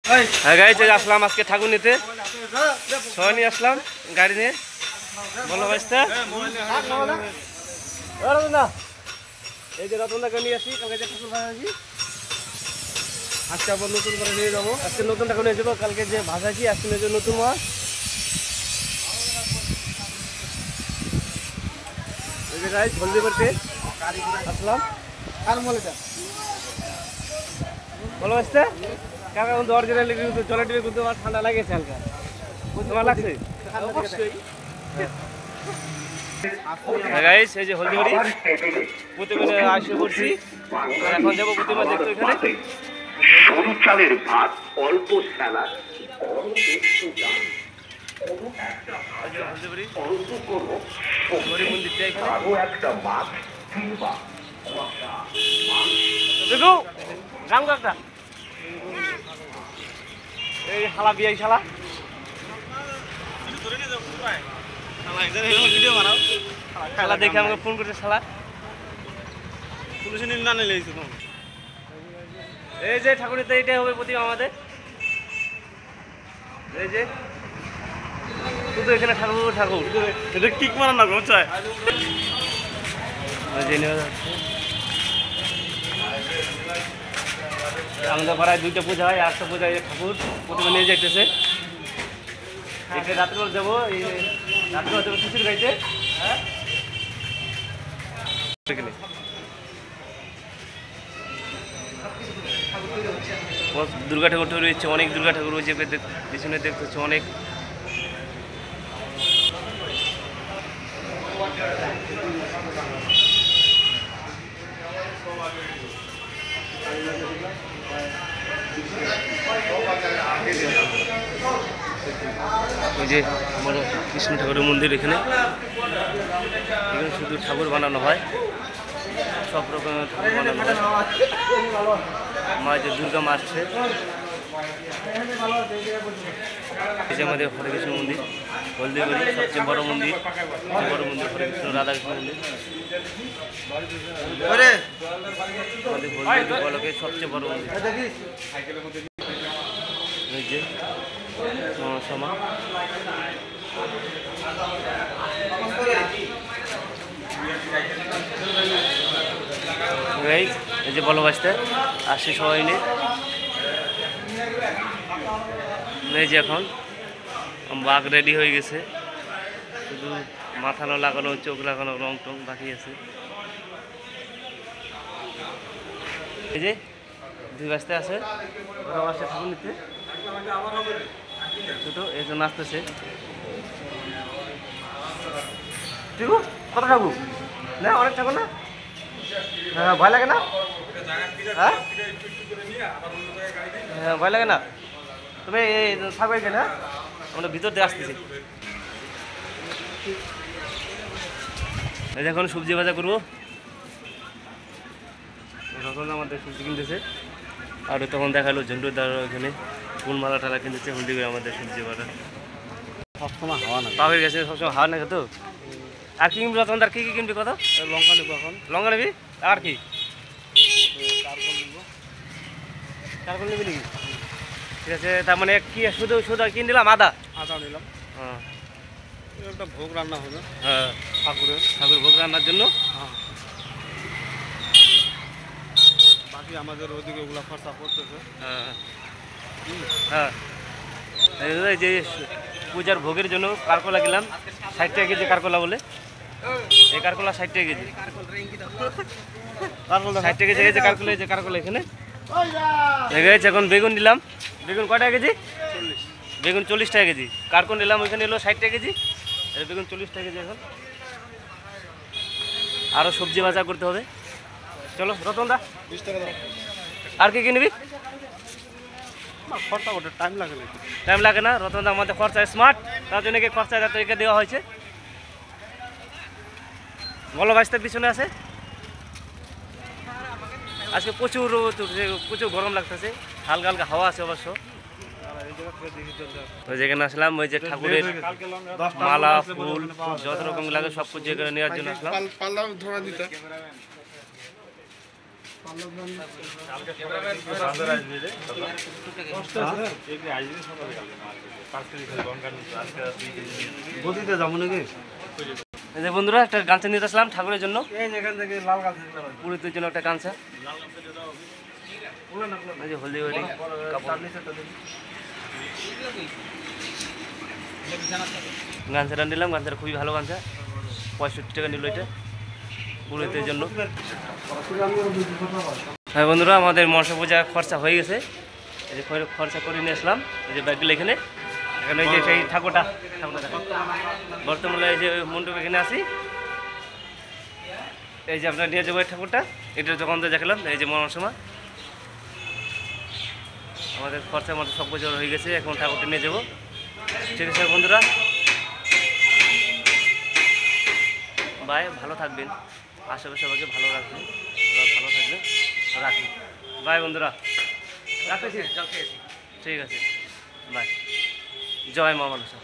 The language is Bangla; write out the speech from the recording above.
হ্যাঁ গাইজ আসলাম আজকে ঠাকুর নিতে, সবাই নিয়ে আসলাম গাড়ি নিয়ে। বলো ভাইস্তা, এই যে রতনদাকে নিয়ে আসি, কালকে যে ঠাকুর ভাঙাছি আজকে আবার নতুন করে নিয়ে যাবো। আজকে নতুন ঠাকুর নিয়ে যাবো, কালকে যে ভাঙাছি আজকে নিয়ে যাবো নতুন মাছ। এই যে গাইজ হলদি করতে আসলাম। আর মলেটা বলো ভাইস্তা, কাকা কিন্তু অরিজিনালি কিন্তু জলের ডিবে কিন্তু আমার ঠান্ডা লাগেছে হালকা, তোমার লাগছে? গাইস এই যে হলদিবাড়ি প্রতিদিনে আসে করছি, এখন যাবো প্রতিমা দেখতে। এখানে চালের ভাত, অল্প স্যালাড, এই শালা বিয়াই শালা খেলা দেখে আমাকে ফোন করছে শালা, পুলিশে না নিলে। এই যে ঠাকুরিতে এইটাই হবে প্রতিমা আমাদের। এই যে শুধু এখানে ঠাকুর ঠাকুর, এটা কিক মারা না চায়। আমাদের পাড়ায় দুইটা পূজা হয়, একটা পূজা ঠাকুর প্রতিমা নিয়ে যাইতেছে। এটা রাত্রে যাবো, এই রাত্রে যাবো খিচুড়ি খাইতে। দুর্গা ঠাকুর রয়েছে, অনেক দুর্গা ঠাকুর রয়েছে পিছনে দেখতেছে অনেক। ওই যে বড় কৃষ্ণ ঠাকুরের মন্দির, এখানে এখানে শুধু ঠাকুর বানানো হয়, সব রকমের ঠাকুর বানানো হয়। মা যে দুর্গা মা আসছে। এই যে আমাদের হরে কৃষ্ণ মন্দির, হলদিবাড়ি সবচেয়ে বড় মন্দির, বড় মন্দির হরে কৃষ্ণ রাধাকৃষ্ণ মন্দির। আমাদের হলদিবাড়ি বলকের সবচেয়ে বড় মন্দির। এই যে সমা এই যে বলো বাঁচতে আসছে সবাই নিয়ে। এই যে এখন বাঘ রেডি হয়ে গেছে, শুধু মাথা লাগানো, চোখ লাগানো, রং টং বাকি আছে। এই যে দুই বাঁচতে আছে, ওরাও আসছে ঠাকুর নিতে। ছোট এই যে নাচতেছে। ঠিক কত ঠাকুর না, অনেক ঠাকুর না? হ্যাঁ ভয় লাগে না? হ্যাঁ হ্যাঁ ভয় লাগে না? তুমি থাকবে এখানে, হ্যাঁ আমরা ভিতর দিয়ে আসতেছি। এই এখন সবজি ভাজা করবো, তখন আমাদের সবজি কিনতেছে। আর তখন দেখালো ঝন্টুর দ্বারা ওখানে ফুলমালা টালা কিনতেছে। হলদি করে আমাদের সবজি বাটা সবসময় হাওয়া না, পাখির গেছে সবসময় হাওয়া না খেতো। আর কি কিনবি তখন, তার কী কী কিনবি কত? লঙ্কা নেবো এখন, লঙ্কা নেবি। আর কি চারকোল নিবি নাকি? ঠিক আছে, তার মানে কি শুধু শুধু কিনে দিলাম? আদা নিলাম। হ্যাঁ একটা ভোগ রান্না হবে। হ্যাঁ ঠাকুর ভোগ রান্নার জন্য। হ্যাঁ বাকি আমাদের ওদিকে ওগুলো খরচা করতেছে। হ্যাঁ হ্যাঁ এই যে পূজার ভোগের জন্য কারকলা কিনলাম 60 টাকা কেজি। কারকলা বলে এই কারকলা 60 টাকা কেজি, 60 টাকা কেজি। এই যে কারকলা, এই যে কারকলা এখানে। এখন বেগুন নিলাম, বেগুন কয় টাকা কেজি? 40। বেগুন 40 টাকা কেজি। কারকল নিলাম, ওইখানে এলো 60 টাকা কেজি, বেগুন 40 টাকা কেজি। এখন আরও সবজি ভাজা করতে হবে। চলো রতনদা 20 টাকা দাও। আর কি কিনবি? খরচা ওটা টাইম লাগে না, টাইম লাগে না। রতনদা আমাদের খরচা স্মার্ট, তার জন্য কি খরচা তাদেরকে দেওয়া হয়েছে। বলো বাঁচতে পিছনে আছে। আজকে প্রচুর প্রচুর গরম লাগতেছে, হালকা হালকা হাওয়া আছে অবশ্য। ওই যেখানে আসলাম, ওই যে ঠাকুরের মালা ফুল যত রকম লাগে সব কিছু এখানে নেওয়ার জন্য আসলাম। বন্ধুরা একটা গামছা নিতে আসলাম ঠাকুরের জন্য, পুরীদের জন্য একটা গামছা, হলদি গামছাটা নিলাম। গামছাটা খুবই ভালো গামছা, 65 টাকা নিল এটা পুরীদের জন্য। হ্যাঁ বন্ধুরা, আমাদের মনসা পূজা খরচা হয়ে গেছে, এই যে খরচা করে নিয়ে আসলাম। এই যে ব্যাগগুলো এখানে এই যে সেই ঠাকুরটা বর্তমানে এই যে মণ্ডপ এখানে আসি, এই যে আপনার নিয়ে যাবো এই ঠাকুরটা, এটা যখন দেখালাম এই যে মনসমা আমাদের খরচা মতো সব কিছু হয়ে গেছে। এখন ঠাকুরটা নিয়ে যাবো। ঠিক আছে বন্ধুরা, বাই, ভালো থাকবেন, আশেপাশে সবাইকে ভালো রাখবেন, ভালো থাকবেন, রাখি। বাই বন্ধুরা, রাখতেছি, ঠিক আছে, বাই। জয় মা মনসা।